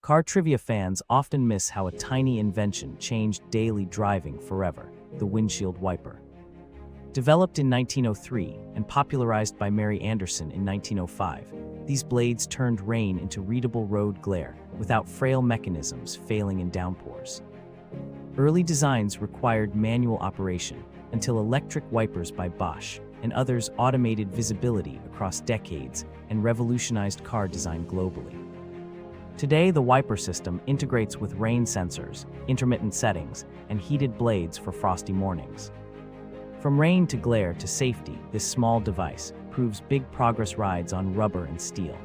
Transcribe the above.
Car trivia fans often miss how a tiny invention changed daily driving forever: the windshield wiper. Developed in 1903 and popularized by Mary Anderson in 1905, these blades turned rain into readable road glare without frail mechanisms failing in downpours. Early designs required manual operation until electric wipers by Bosch and others automated visibility across decades and revolutionized car design globally. Today, the wiper system integrates with rain sensors, intermittent settings, and heated blades for frosty mornings. From rain to glare to safety, this small device proves big progress rides on rubber and steel.